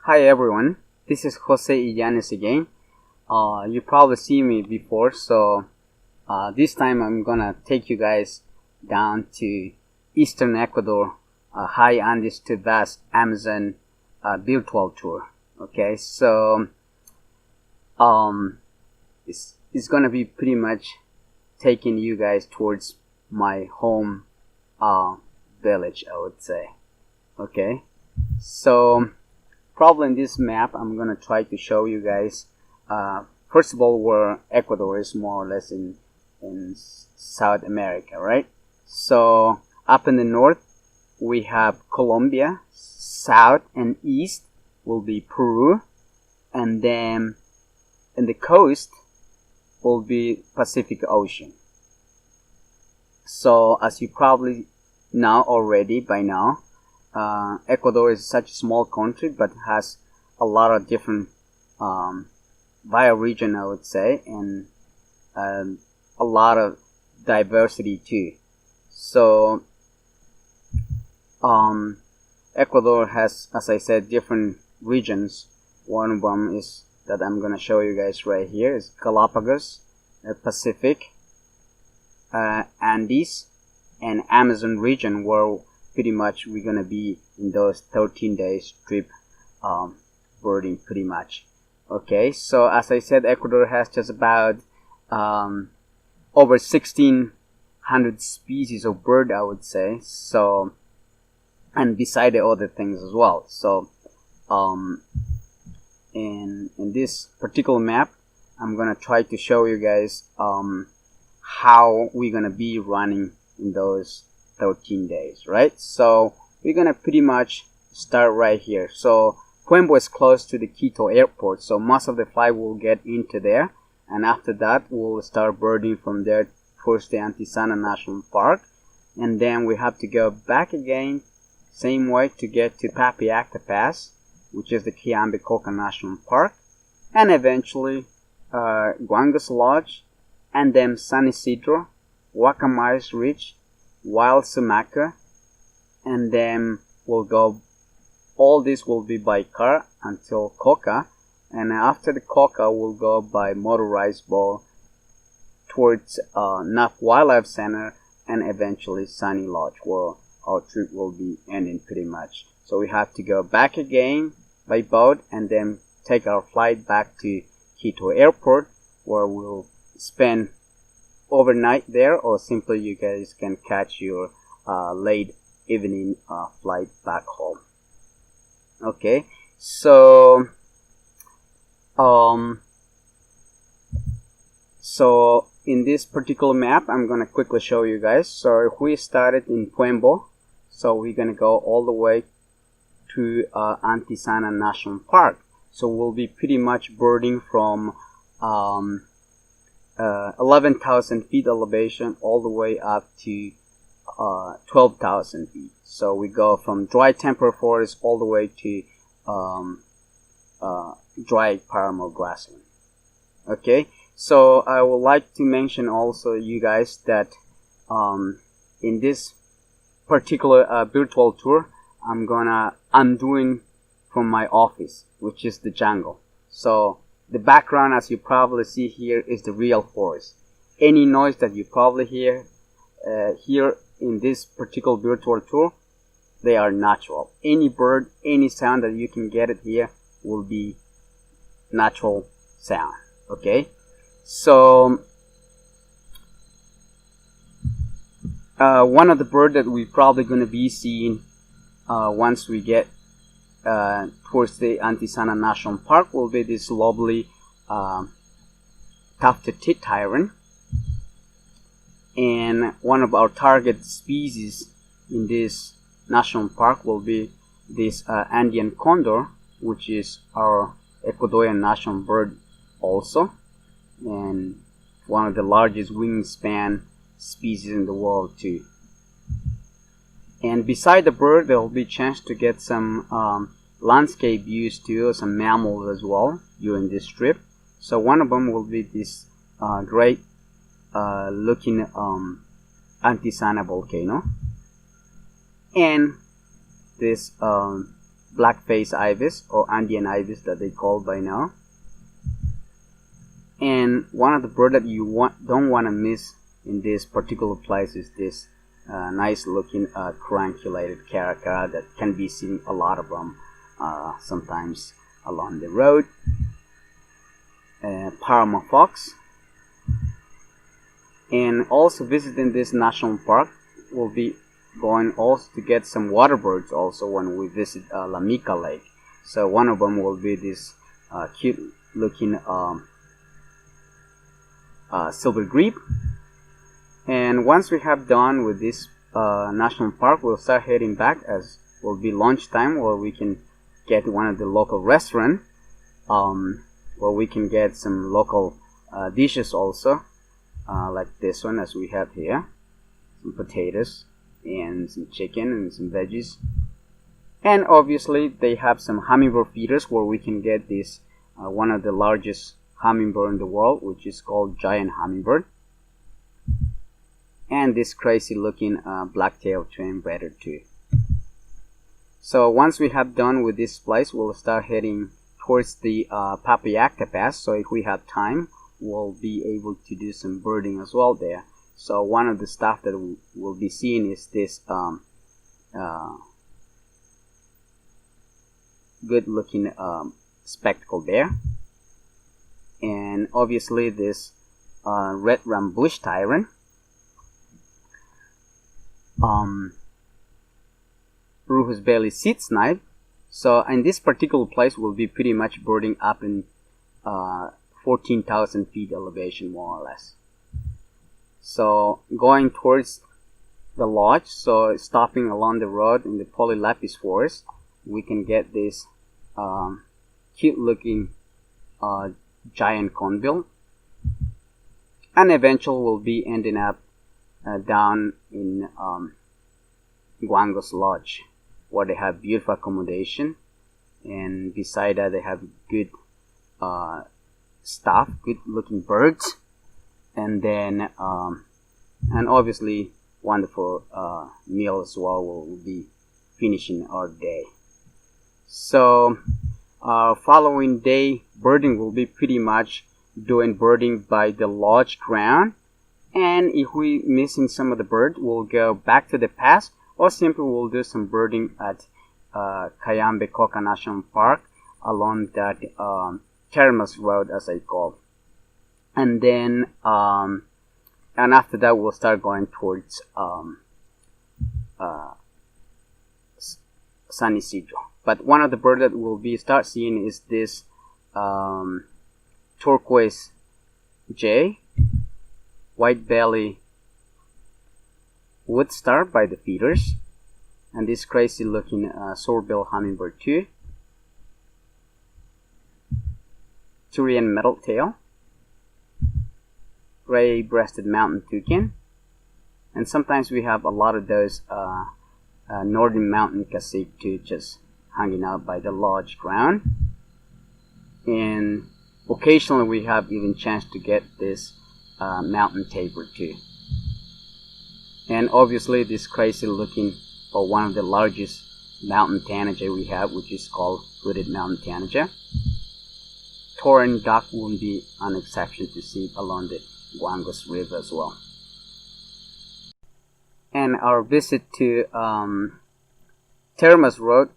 Hi everyone, this is Jose Illanes again. You probably see me before, so this time I'm gonna take you guys down to eastern Ecuador, high Andes to vast Amazon virtual tour. Okay, so it's gonna be pretty much taking you guys towards my home village, I would say. Okay, so probably in this map I'm gonna try to show you guys first of all where Ecuador is, more or less in South America, right? So up in the north we have Colombia, south and east will be Peru, and then in the coast will be Pacific Ocean. So as you probably know already by now, Ecuador is such a small country, but has a lot of different bioregion, I would say, and a lot of diversity too. So Ecuador has, as I said, different regions. One of them is that I'm gonna show you guys right here is Galapagos, Pacific, Andes, and Amazon region, where pretty much we're gonna be in those 13 days trip birding pretty much. Okay, so as I said, Ecuador has just about over 1600 species of bird, I would say. So, and beside the other things as well. So in this particular map I'm gonna try to show you guys how we're gonna be running in those 13 days, right? So we're gonna pretty much start right here. So Puembo is close to the Quito airport, so most of the flight will get into there, and after that we'll start birding from there towards the Antisana National Park, and then we have to go back again same way to get to Papiacta Pass, which is the Quiambe-Coca National Park, and eventually Guangus Lodge, and then San Isidro, Guacamayos Ridge, Wild Sumaca, and then we'll go, all this will be by car until Coca, and after the Coca we'll go by motorized boat towards Naf Wildlife Center, and eventually Sunny Lodge, where our trip will be ending pretty much. So we have to go back again by boat and then take our flight back to Quito airport, where we'll spend overnight there, or simply you guys can catch your late evening flight back home. Okay, so so in this particular map I'm gonna quickly show you guys. So if we started in Puembo, so we're gonna go all the way to Antisana National Park. So we'll be pretty much birding from 11,000 feet elevation all the way up to 12,000 feet. So we go from dry temperate forest all the way to dry paramour grassland. Okay, so I would like to mention also you guys that in this particular virtual tour I'm doing from my office, which is the jungle. So the background, as you probably see here, is the real forest. Any noise that you probably hear here in this particular virtual tour, they are natural. Any bird, any sound that you can get it here will be natural sound. Okay, so one of the birds that we're probably going to be seeing once we get towards the Antisana National Park will be this lovely tufted tit tyrant, and one of our target species in this national park will be this Andean condor, which is our Ecuadorian national bird also, and one of the largest wingspan species in the world too. And beside the bird there will be a chance to get some landscape views too, some mammals as well during this trip. So one of them will be this great looking Antisana volcano, and this black-faced ibis, or Andean ibis that they call by now. And one of the birds that you don't want to miss in this particular place is this nice looking caranculated caracal that can be seen a lot of them sometimes along the road. Parma fox. And also visiting this national park, we'll be going also to get some water birds also when we visit La Mica Lake. So one of them will be this cute looking silver grebe. And once we have done with this national park, we'll start heading back, as will be lunchtime, where we can get one of the local restaurants where we can get some local dishes also, like this one as we have here, some potatoes and some chicken and some veggies. And obviously they have some hummingbird feeders where we can get this one of the largest hummingbird in the world, which is called giant hummingbird, and this crazy looking black-tailed twin brother too. So once we have done with this place, we'll start heading towards the Papayacta Pass. So if we have time, we'll be able to do some birding as well there. So one of the stuff that we'll be seeing is this good looking spectacle there, and obviously this red rambush tyrant, Rufous belly seed snipe. So in this particular place we'll be pretty much birding up in 14,000 feet elevation, more or less. So going towards the lodge, so stopping along the road in the Polylapis forest, we can get this cute looking giant cornbill, and eventually we'll be ending up down in Guangos Lodge, where they have beautiful accommodation, and beside that they have good stuff, good looking birds, and then and obviously wonderful meal as well. We'll be finishing our day. So following day birding will be pretty much doing birding by the lodge ground, and if we missing some of the bird, we'll go back to the pass, or simply we'll do some birding at Cayambe Coca National Park along that Termas Road, as I call. And then and after that we'll start going towards San Isidro. But one of the birds that we'll be start seeing is this turquoise jay, white belly wood star by the feeders, and this crazy looking swordbill hummingbird too, Turian metal tail, gray-breasted mountain toucan, and sometimes we have a lot of those northern mountain cacique too, just hanging out by the lodge ground. And occasionally we have even chance to get this mountain tapir too. And obviously this crazy looking, or one of the largest mountain tanager we have, which is called hooded mountain tanager. Torrent duck won't be an exception to see along the Guangos River as well. And our visit to Termas Road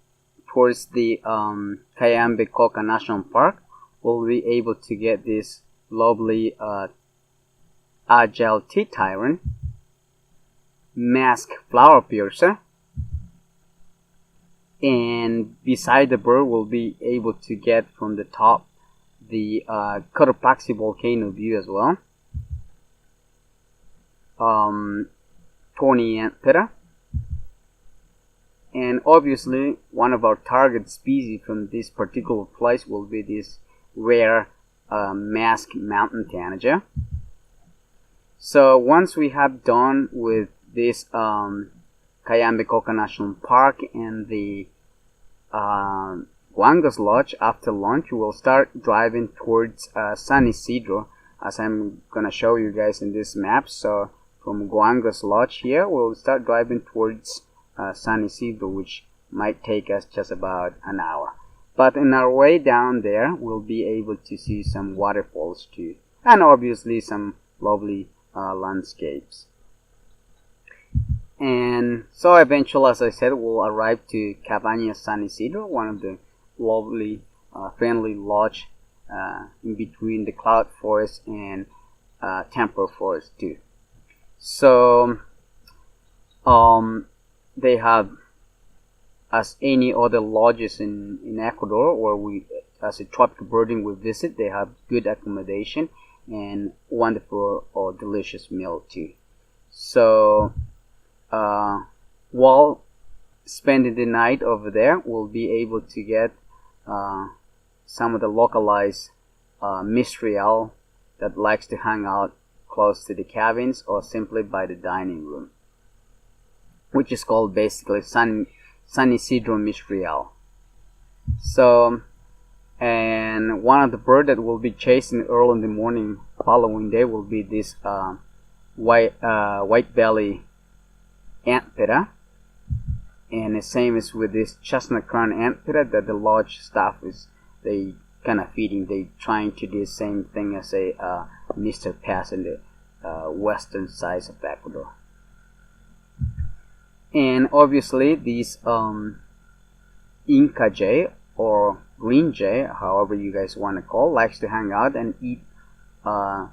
towards the Cayambe Coca National Park, we'll be able to get this lovely agile tea tyrant, masked flower piercer, and beside the bird we'll be able to get from the top the Cotopaxi volcano view as well. Tony Antera, and obviously one of our target species from this particular place will be this rare masked mountain tanager. So once we have done with this Cayambe Coca National Park and the Guangos Lodge, after lunch we'll start driving towards San Isidro, as I'm gonna show you guys in this map. So from Guangos Lodge here we'll start driving towards San Isidro, which might take us just about an hour. But in our way down there, we'll be able to see some waterfalls too, and obviously some lovely landscapes. And so eventually, as I said, we'll arrive to Cabañas San Isidro, one of the lovely, friendly lodge in between the cloud forest and temperate forest too. So they have, as any other lodges in Ecuador, or as a tropical birding we visit, they have good accommodation and wonderful or delicious meal too. So while spending the night over there, we'll be able to get some of the localized Mistral that likes to hang out close to the cabins or simply by the dining room, which is called basically San Isidro Mistral. So, and one of the birds that will be chasing early in the morning following day will be this white belly antpera, and the same is with this chestnut crown antpera that the lodge staff they kind of feeding. They trying to do the same thing as a Mr. Pass in the western side of Ecuador. And obviously these Inca jay or green jay, however you guys want to call, likes to hang out and eat early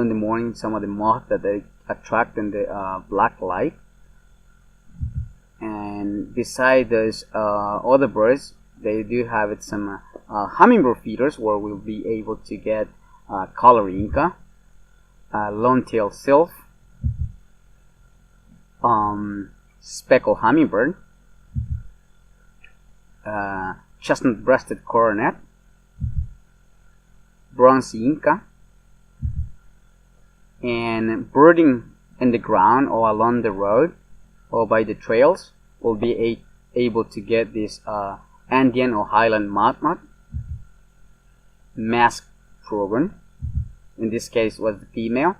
in the morning some of the moth that they attract in the black light. And beside those other birds, they do have some hummingbird feeders where we'll be able to get color Inca, lone-tailed sylph, speckled hummingbird, chestnut-breasted coronet, bronze Inca, and birding in the ground or along the road or by the trails, we'll be able to get this Andean or Highland motmot, masked proven, in this case was the female,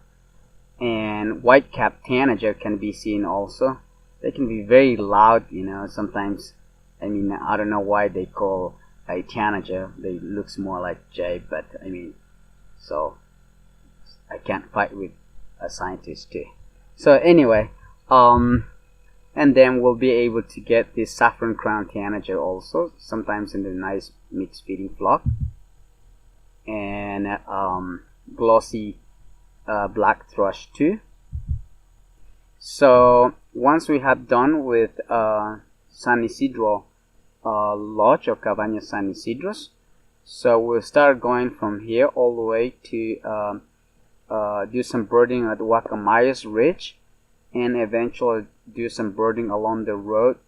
and white-capped tanager can be seen also. They can be very loud, sometimes. I mean, I don't know why they call a tanager. They looks more like jay, but I mean, so I can't fight with a scientist too. So anyway, and then we'll be able to get this saffron crown tanager also, sometimes in the nice mixed feeding flock, and glossy black thrush too. So once we have done with San Isidro Lodge or Cabañas San Isidros, so we'll start going from here all the way to do some birding at Guacamayas Ridge, and eventually do some birding along the road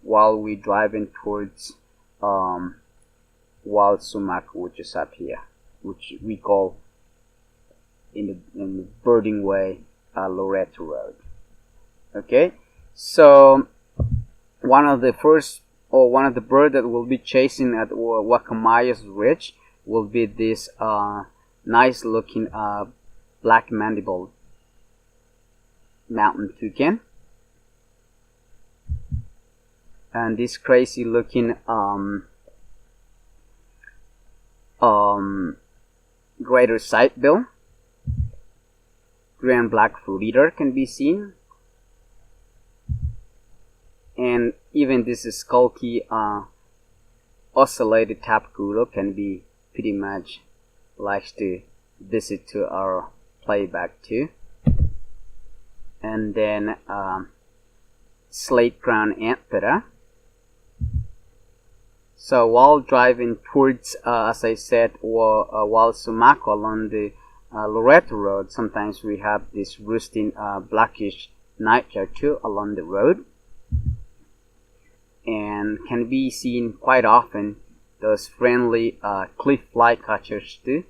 while we driving towards Wild Sumac, which is up here, which we call in the birding way Loreto Road. Okay, so one of the birds that will be chasing at Guacamayas Ridge will be this nice looking black mandible mountain toucan, and this crazy looking greater sidebill gray and black fruit eater can be seen, and even this skulky ocellated tapacudo can be pretty much likes to visit to our playback too. And then slate crown antpera. So while driving towards, as I said, Wild Sumac along the Loreto Road, sometimes we have this roosting blackish nightjar too along the road, and can be seen quite often those friendly cliff flycatchers too.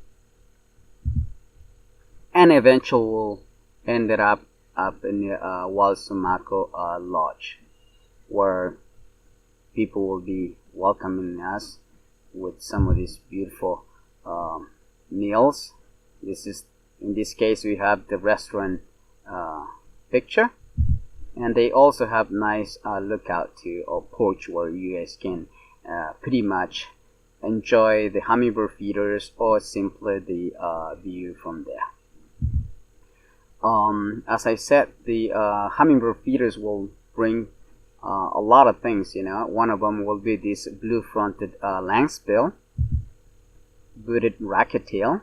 And eventually we'll end it up in the Wild Sumaco Lodge, where people will be welcoming us with some of these beautiful meals. In this case we have the restaurant picture, And they also have nice lookout too, or porch, where you guys can pretty much enjoy the hummingbird feeders or simply the view from there. As I said, the hummingbird feeders will bring a lot of things. One of them will be this blue-fronted langspill, booted rackettail.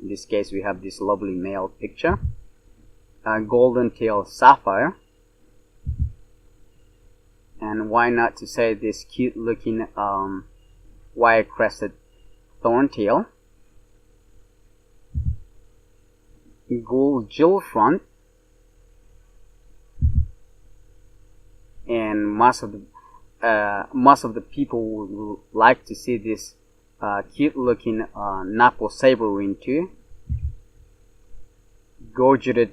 In this case, we have this lovely male picture. Golden tail sapphire, and why not to say this cute looking wire-crested thorntail, gold jewel-front, and most of the people would like to see this cute looking Napo saber-wing too. Gorgeted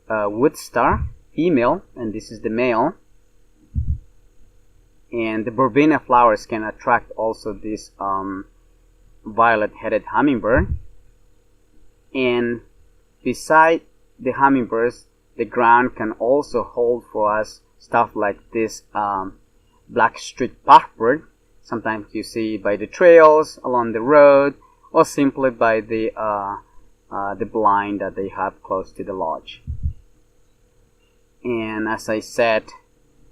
wood star, female, and this is the male. And the verbena flowers can attract also this violet-headed hummingbird. And beside the hummingbirds, the ground can also hold for us stuff like this black-streaked puffbird. Sometimes you see by the trails along the road, or simply by the blind that they have close to the lodge. And as I said,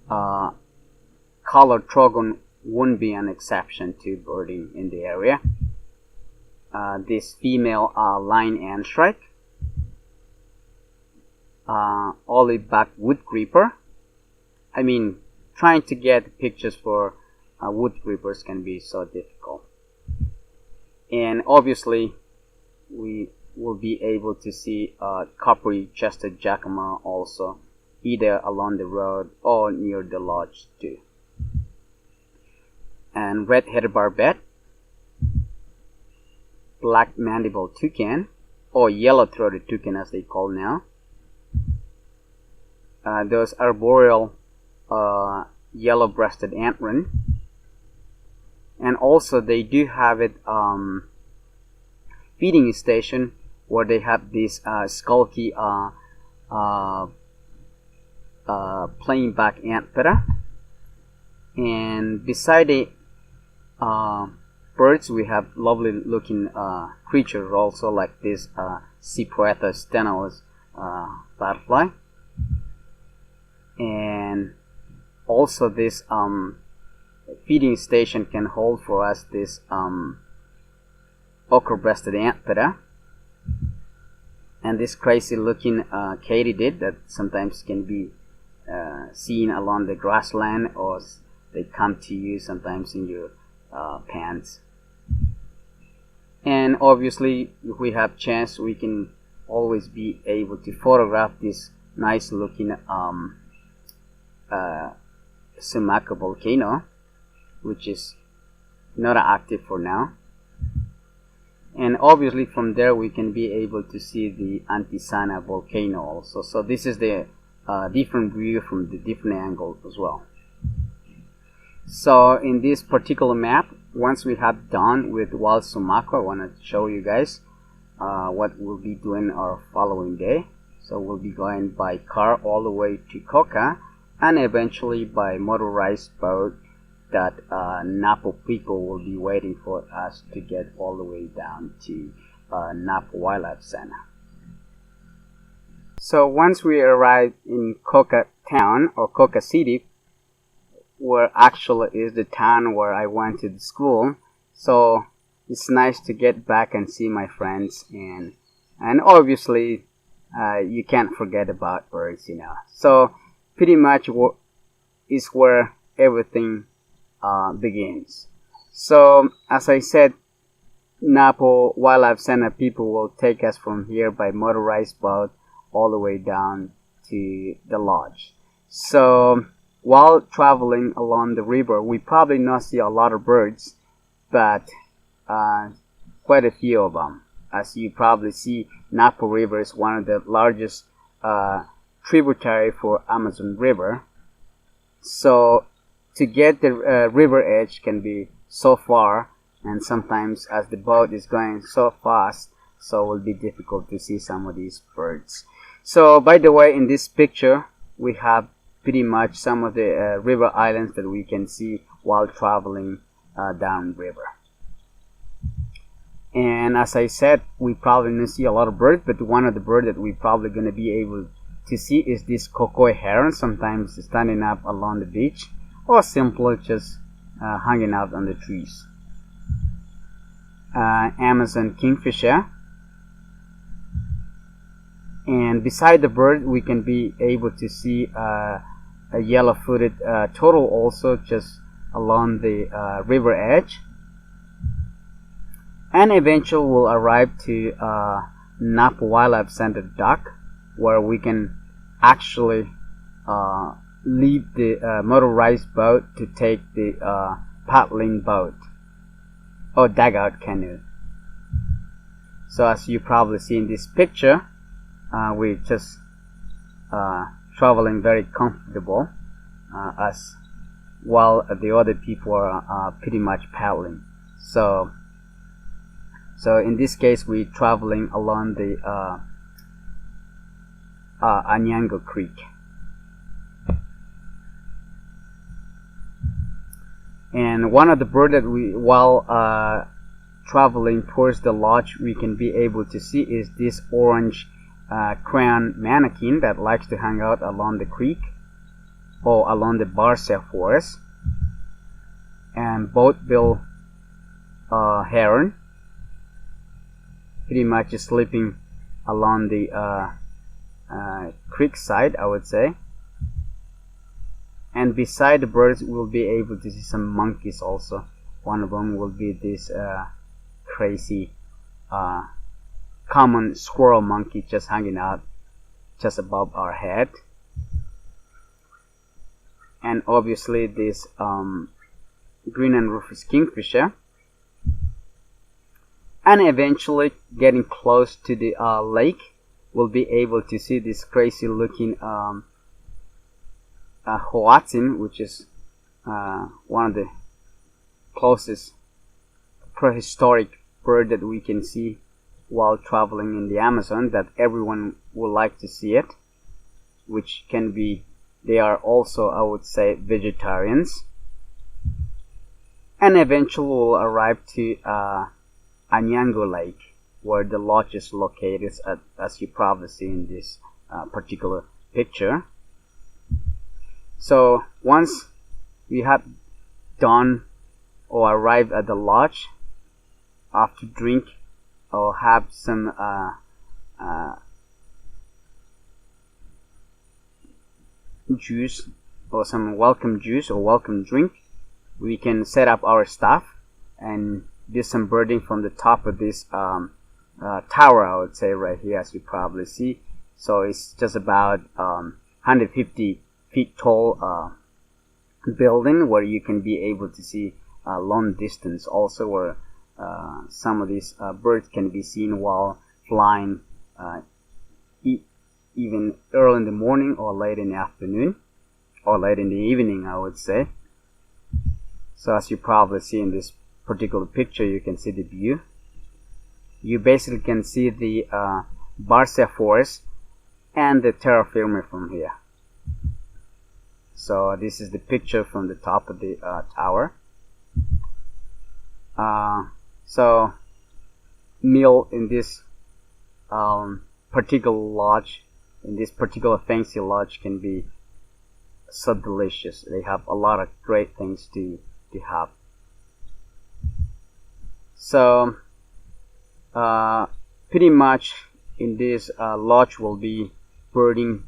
colored trogon won't be an exception to birding in the area. This female line anstrike, olive-backed wood creeper. I mean, trying to get pictures for wood creepers can be so difficult. And obviously, we will be able to see coppery-chested jacama also, either along the road or near the lodge too. And red-headed barbet, black mandible toucan, or yellow-throated toucan as they call now. Those arboreal yellow-breasted antwern. And also they do have it feeding station where they have this skulky plain back anthera. And beside the birds, we have lovely looking creatures also, like this Cyproetha stenos butterfly. And also this feeding station can hold for us this ochre-breasted anthera, and this crazy looking katydid that sometimes can be seen along the grassland, or they come to you sometimes in your pants. And obviously, if we have chance, we can always be able to photograph this nice looking Sumaca volcano, which is not active for now. And obviously from there we can be able to see the Antisana volcano also. So this is the different view from the different angles as well. So in this particular map, once we have done with Wild Sumaca, I want to show you guys what we'll be doing our following day. So we'll be going by car all the way to Coca, and eventually by motorized boat that Napo people will be waiting for us to get all the way down to Napo Wildlife Center. So once we arrive in Coca town, or Coca City, where actually is the town where I went to the school, so it's nice to get back and see my friends, and obviously you can't forget about birds, So pretty much is where everything begins. So as I said, Napo Wildlife Center people will take us from here by motorized boat all the way down to the lodge. So while traveling along the river, we probably not see a lot of birds, but quite a few of them. As you probably see, Napo River is one of the largest tributary for Amazon River. So to get the river edge can be so far, and sometimes as the boat is going so fast, so it will be difficult to see some of these birds. So by the way, in this picture we have pretty much some of the river islands that we can see while traveling downriver. And as I said, we probably didn't see a lot of birds, but one of the birds that we probably going to be able to see is this Kokoi heron, sometimes standing up along the beach, or simply just hanging out on the trees. Amazon kingfisher. And beside the bird, we can be able to see a yellow-footed turtle also just along the river edge. And eventually we'll arrive to Napa Wildlife Center dock, where we can actually leave the motorized boat to take the paddling boat or dugout canoe. So as you probably see in this picture, we're just traveling very comfortable as while the other people are pretty much paddling. So in this case, we're traveling along the Anyango Creek. And one of the birds that we, while traveling towards the lodge, we can be able to see is this orange crown manakin that likes to hang out along the creek or along the Barcia forest. And boatbill heron, pretty much sleeping along the creek side, I would say. And beside the birds, we'll be able to see some monkeys also. One of them will be this crazy common squirrel monkey just hanging out just above our head. And obviously this green and rufous kingfisher. And eventually getting close to the lake, we'll be able to see this crazy looking hoatzin, which is one of the closest prehistoric bird that we can see while traveling in the Amazon, that everyone would like to see it, which can be, they are also, I would say, vegetarians. And eventually we'll arrive to Anyango Lake, where the lodge is located, as you probably see in this particular picture. So once we have done or arrived at the lodge, after drink or have some juice or some welcome juice or welcome drink, we can set up our stuff and do some birding from the top of this tower, I would say, right here, as you probably see. So it's just about 150 feet tall building, where you can be able to see long distance also, where some of these birds can be seen while flying even early in the morning or late in the afternoon or late in the evening, I would say. So as you probably see in this particular picture, you can see the view. You basically can see the Barcia forest and the terra firma from here. So this is the picture from the top of the tower. So meal in this particular lodge, in this particular fancy lodge, can be so delicious. They have a lot of great things to have. So pretty much in this lodge will be birding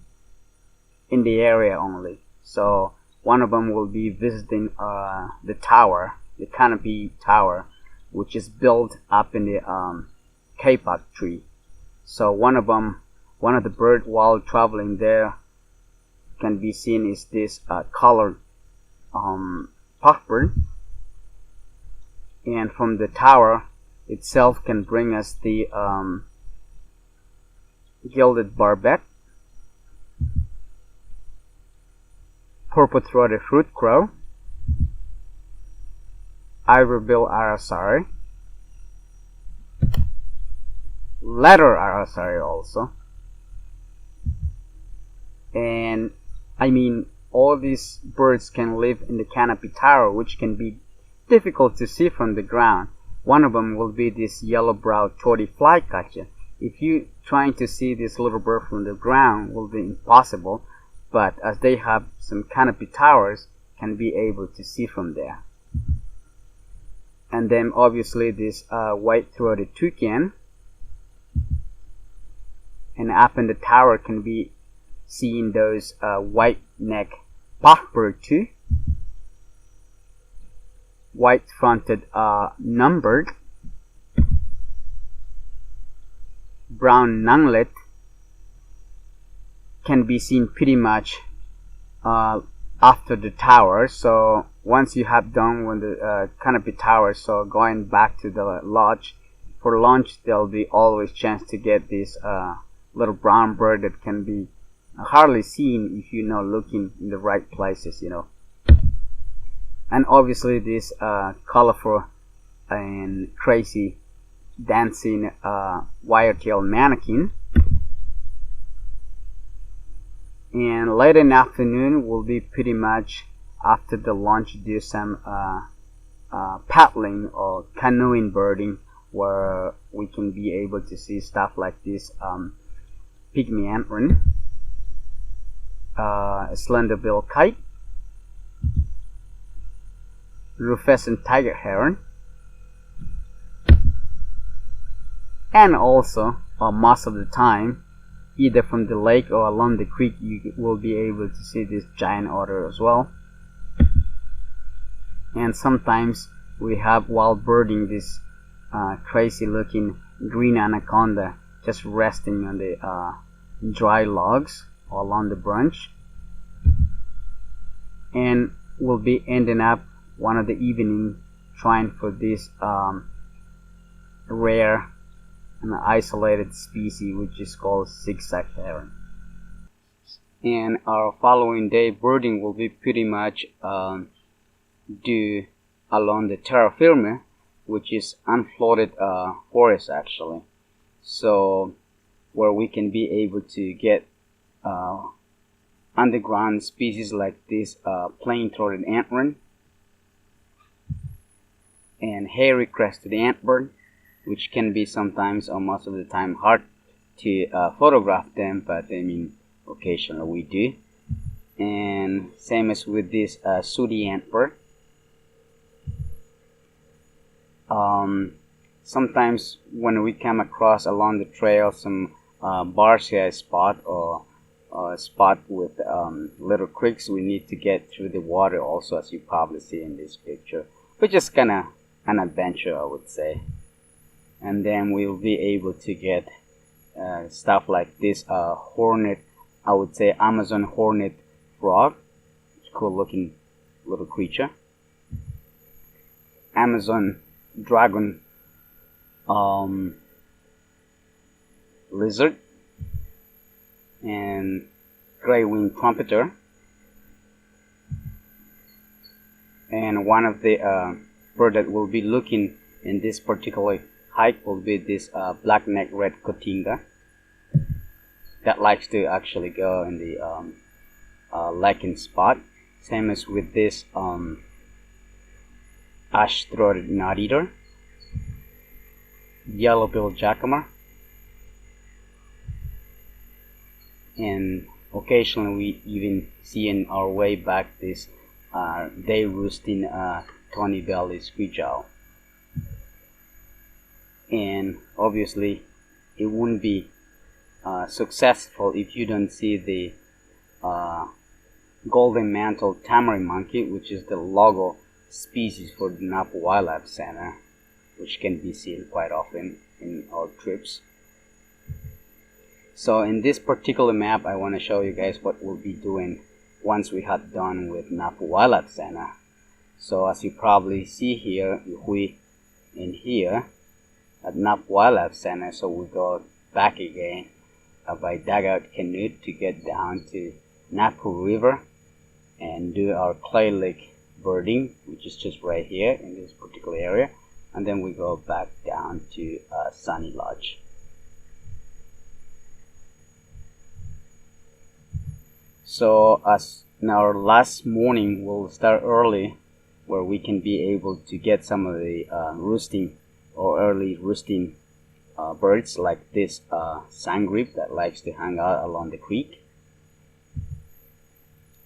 in the area only. So one of them will be visiting the tower, the canopy tower, which is built up in the kapok tree. So one of the bird while traveling there can be seen is this colored puffbird. And from the tower itself can bring us the gilded barbet, purple-throated fruit crow, ivory-bill aracari, letter aracari also, and I mean all these birds can live in the canopy tower, which can be difficult to see from the ground. One of them will be this yellow-browed toddy flycatcher. If you trying to see this little bird from the ground, will be impossible, but as they have some canopy towers, can be able to see from there. And then obviously this white-throated toucan, and up in the tower can be seen those white-necked buckbird too, white-fronted numbird, brown nunglet can be seen pretty much after the tower. So once you have done with the canopy tower, so going back to the lodge for lunch, there'll be always chance to get this little brown bird that can be hardly seen if you know looking in the right places, you know. And obviously this colorful and crazy dancing wire-tailed manakin. And late in the afternoon will be pretty much after the lunch, do some paddling or canoeing birding, where we can be able to see stuff like this pygmy antwern, slender-billed kite, rufescent tiger heron, and also most of the time, either from the lake or along the creek, you will be able to see this giant otter as well. And sometimes we have while birding this crazy looking green anaconda just resting on the dry logs along the branch, and we'll be ending up one of the evening trying for this rare and isolated species, which is called zigzag heron. And our following day birding will be pretty much due along the terra firma, which is unflooded forest actually, so where we can be able to get underground species like this plain-throated antwern and hairy crested antbird, which can be sometimes or most of the time hard to photograph them, but I mean occasionally we do. And same as with this sooty antbird. Sometimes when we come across along the trail some barcia spot or a spot with little creeks, we need to get through the water also, as you probably see in this picture, which is kind of an adventure, I would say. And then we'll be able to get stuff like this hornet, I would say Amazon hornet frog, cool looking little creature, Amazon dragon lizard, and gray-winged trumpeter. And one of the bird that will be looking in this particular hike will be this black-necked red cotinga that likes to actually go in the lichen spot. Same as with this ash-throated gnat-eater, yellow-billed jacamar, and occasionally we even see in our way back this day roosting tawny belly screech owl. And obviously it wouldn't be successful if you don't see the golden mantled tamarin monkey, which is the logo species for the Napa Wildlife Center, which can be seen quite often in our trips. So in this particular map, I want to show you guys what we'll be doing once we have done with Napa Wildlife Center. So as you probably see here, if we in here at Napa Wildlife Center, so we go back again by dugout canoe to get down to Napa River and do our clay lake birding, which is just right here in this particular area, and then we go back down to Sunny Lodge. So as in our last morning we'll start early, where we can be able to get some of the roosting or early roosting birds, like this sandgrebe that likes to hang out along the creek.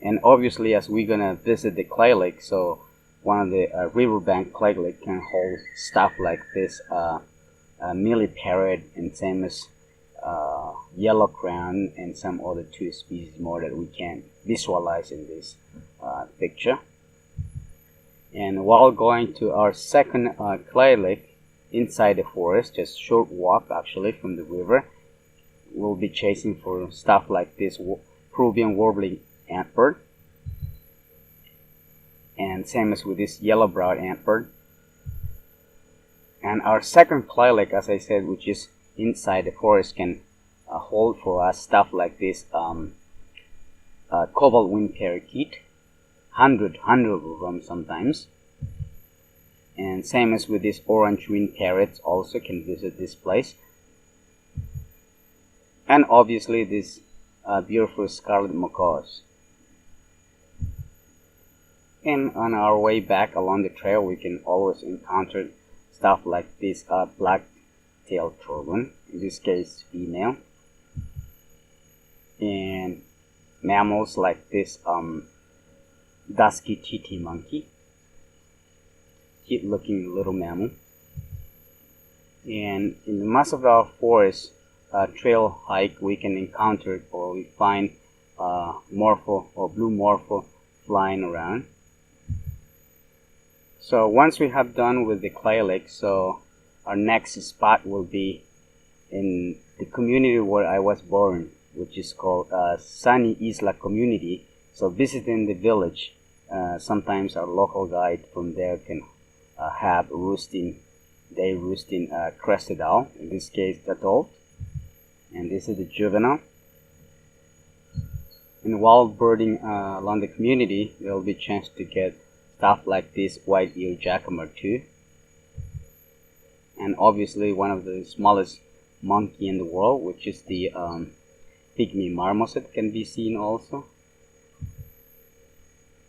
And obviously, as we're gonna visit the clay lake, so one of the riverbank clay lake can hold stuff like this mealy parrot, and same as yellow crown, and some other two species more that we can visualize in this picture. And while going to our second clay lake inside the forest, just short walk actually from the river, we'll be chasing for stuff like this Peruvian warbling antbird, and same as with this yellow-browed antbird. And our second clay lake, as I said, which is inside the forest, can hold for us stuff like this cobalt winged parakeet, hundred of them sometimes. And same as with this orange winged parrots, also can visit this place. And obviously this beautiful scarlet macaws. And on our way back along the trail, we can always encounter stuff like this black-tailed trogon, in this case female, and mammals like this dusky titi monkey, cute-looking little mammal. And in most of our forest trail hike, we can encounter or we find morpho or blue morpho flying around. So once we have done with the clay lake, so our next spot will be in the community where I was born, which is called Sunny Isla Community. So visiting the village, sometimes our local guide from there can have roosting crested owl, in this case the adult, and this is the juvenile. And while birding along the community, there will be a chance to get stuff like this white-eared jacamar too, and obviously one of the smallest monkey in the world, which is the pygmy marmoset, can be seen also.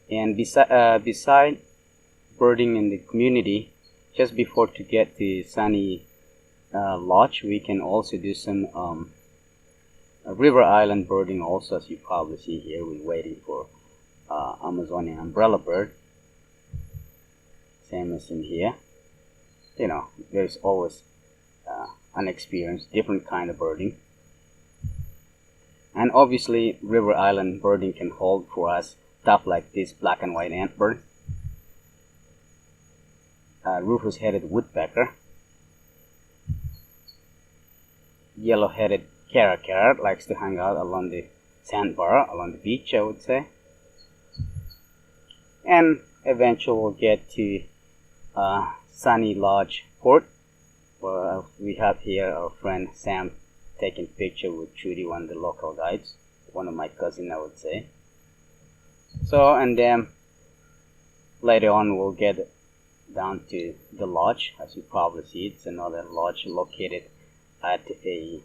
And beside birding in the community, just before to get to Sunny Lodge, we can also do some river island birding also. As you probably see here, we're waiting for Amazonian umbrella bird, same as in here. You know, there's always unexperienced, different kind of birding. And obviously river island birding can hold for us stuff like this black and white antbird, rufous-headed woodpecker, yellow-headed caracara, likes to hang out along the sandbar, along the beach, I would say. And eventually we'll get to Sunny Lodge Port, where we have here our friend Sam taking picture with Trudy, one of the local guides, one of my cousin, I would say. So, and then later on we'll get down to the lodge. As you probably see, it's another lodge located at a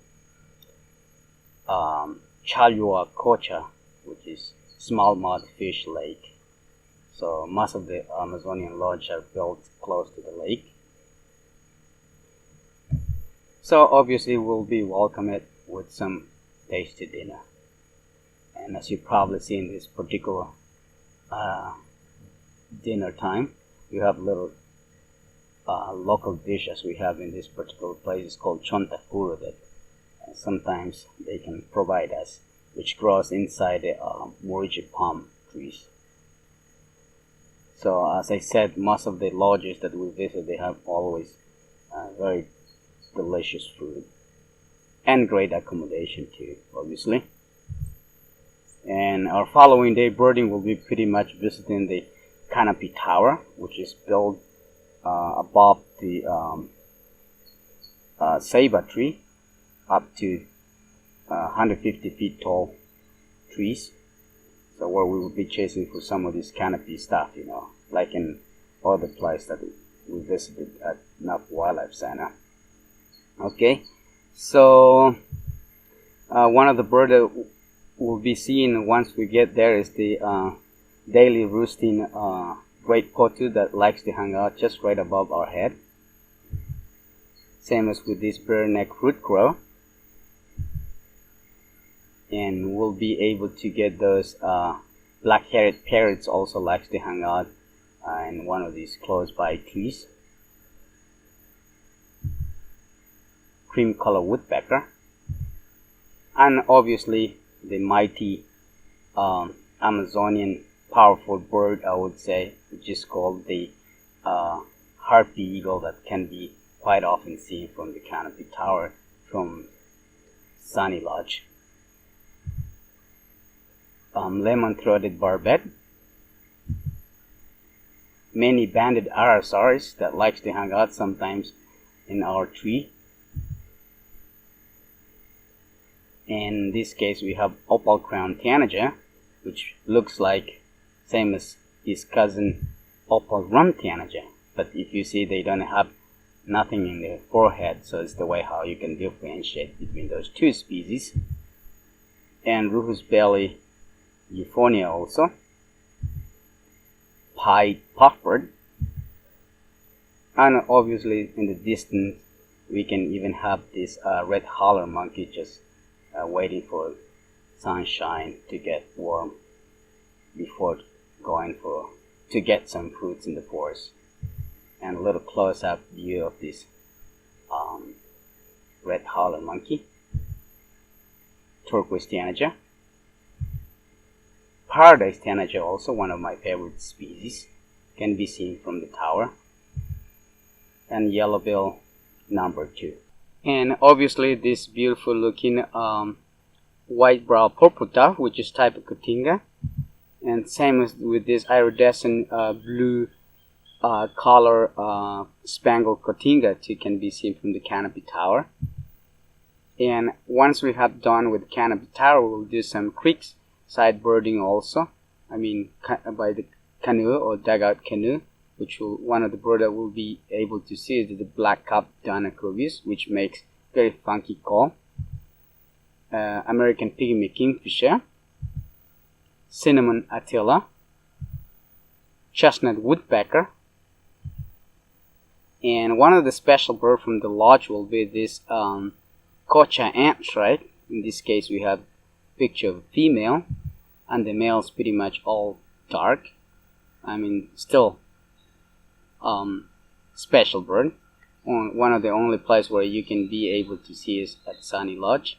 Chalua Cocha, which is smallmouth fish lake. So most of the Amazonian lodges are built close to the lake. So obviously we'll be welcomed with some tasty dinner. And as you probably see in this particular dinner time, you have little local dishes we have in this particular place. It's called chontapuro that sometimes they can provide us, which grows inside the moriche palm trees. So as I said, most of the lodges that we visit, they have always very delicious food and great accommodation too, obviously. And our following day birding will be pretty much visiting the canopy tower, which is built above the ceiba tree, up to 150 feet tall trees. So where we will be chasing for some of this canopy stuff, you know, like in other place that we visited at Napa Wildlife Center. Okay, so one of the bird that we'll be seeing once we get there is the daily roosting great potu that likes to hang out just right above our head. Same as with this bare-neck root crow. And we'll be able to get those black-headed parrots also likes to hang out in one of these close by trees. Cream color woodpecker. And obviously the mighty Amazonian powerful bird, I would say, which is called the harpy eagle, that can be quite often seen from the canopy tower from Sunny Lodge. Lemon-throated barbet. Many banded arasaurs that likes to hang out sometimes in our tree. In this case we have opal-crowned tanager, which looks like same as his cousin opal rum tanager, but if you see, they don't have nothing in their forehead, so it's the way how you can differentiate between those two species. And rufous belly euphonia also. Pied puffbird. And obviously in the distance we can even have this red holler monkey just waiting for sunshine to get warm before going to get some fruits in the forest. And a little close-up view of this red holler monkey. Turquoise tanager. Paradise tanager, also one of my favorite species, can be seen from the tower. And yellowbill number 2. And obviously this beautiful looking white brow purple dove, which is type of cotinga. And same as with this iridescent blue color spangled cotinga too, can be seen from the canopy tower. And once we have done with the canopy tower, we'll do some creek side birding also. I mean by the canoe or dugout canoe, which will, one of the birds that we'll be able to see is the black-capped Danacrobius, which makes very funky call. American pygmy kingfisher, cinnamon attila, chestnut woodpecker, and one of the special birds from the lodge will be this kocha antshrike. In this case we have a picture of a female, and the male is pretty much all dark. I mean, still special bird. One of the only places where you can be able to see is at Sunny Lodge.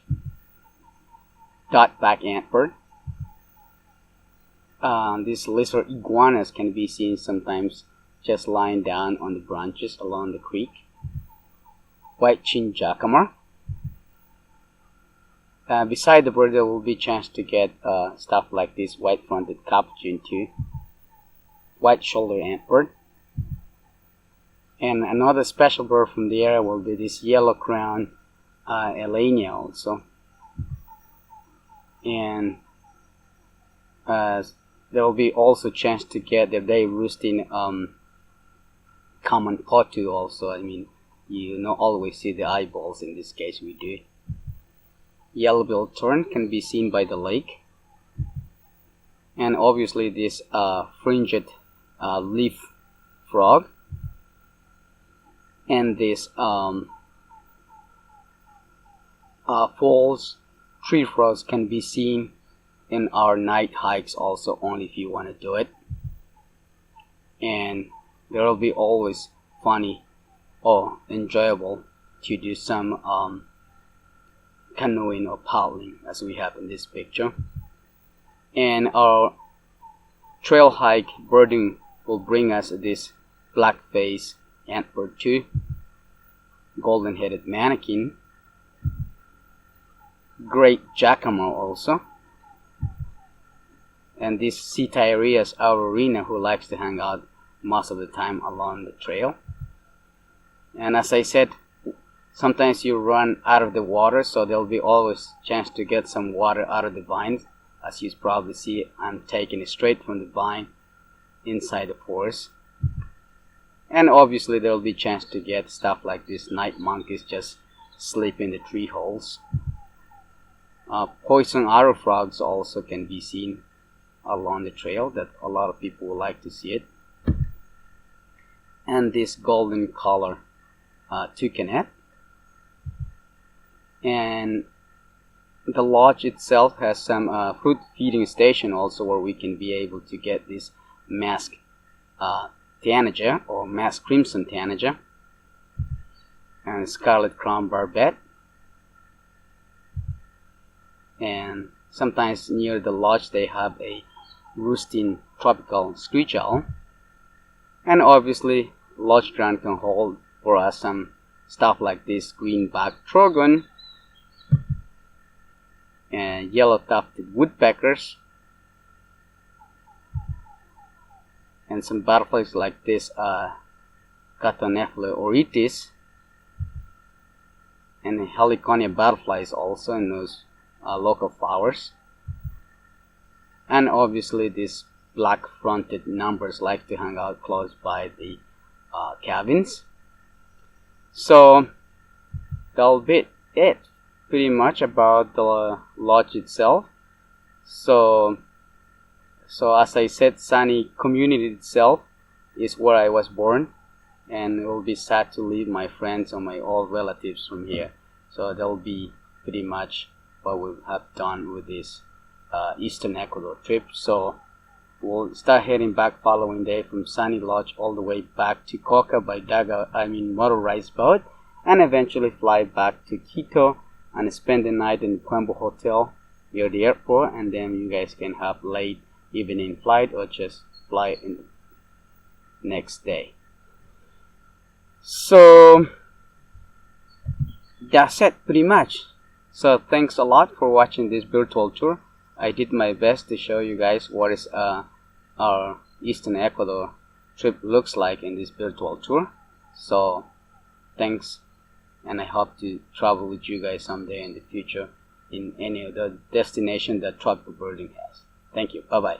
Dotback antbird. These lizard iguanas can be seen sometimes just lying down on the branches along the creek. White-chinned jacamar. Beside the bird there will be a chance to get stuff like this white-fronted capuchin too. White-shouldered antbird. And another special bird from the area will be this yellow-crowned elenia also. And there will be also a chance to get the day roosting common potu also. I mean, you not always see the eyeballs, in this case we do. Yellow-billed tern can be seen by the lake. And obviously this fringed leaf frog. And this falls tree frogs can be seen in our night hikes also, only if you want to do it. And there will be always funny or enjoyable to do some canoeing or paddling, as we have in this picture. And our trail hike birding will bring us this black-faced antbird too, golden-headed mannequin, great jacamar also, and this Cetaireus aurorina, who likes to hang out most of the time along the trail. And as I said, sometimes you run out of the water, so there'll be always chance to get some water out of the vines. As you probably see, I'm taking it straight from the vine inside the forest. And obviously there'll be chance to get stuff like this night monkeys just sleep in the tree holes. Poison arrow frogs also can be seen along the trail, that a lot of people would like to see it. And this golden color toucanet. And the lodge itself has some fruit feeding station also, where we can be able to get this mask tanager or mask crimson tanager and scarlet crown barbet. And sometimes near the lodge they have a roosting tropical screech owl. And obviously lodge ground can hold for us some stuff like this greenback trogon and yellow tufted woodpeckers, and some butterflies like this Catonephala oritis, and heliconia butterflies also in those local flowers. And obviously these black fronted numbers like to hang out close by the cabins. So that'll be it pretty much about the lodge itself. So as I said, Sunny community itself is where I was born, and it will be sad to leave my friends or my old relatives from here. So that'll be pretty much what we have done with this Eastern Ecuador trip. So we'll start heading back following day from Sunny Lodge all the way back to Coca by motorized boat, and eventually fly back to Quito and spend the night in Puembo Hotel near the airport, and then you guys can have late evening flight or just fly in the next day. So that's it pretty much. So thanks a lot for watching this virtual tour. I did my best to show you guys what is our Eastern Ecuador trip looks like in this virtual tour. So thanks, and I hope to travel with you guys someday in the future in any of the destination that tropical birding has. Thank you. Bye bye.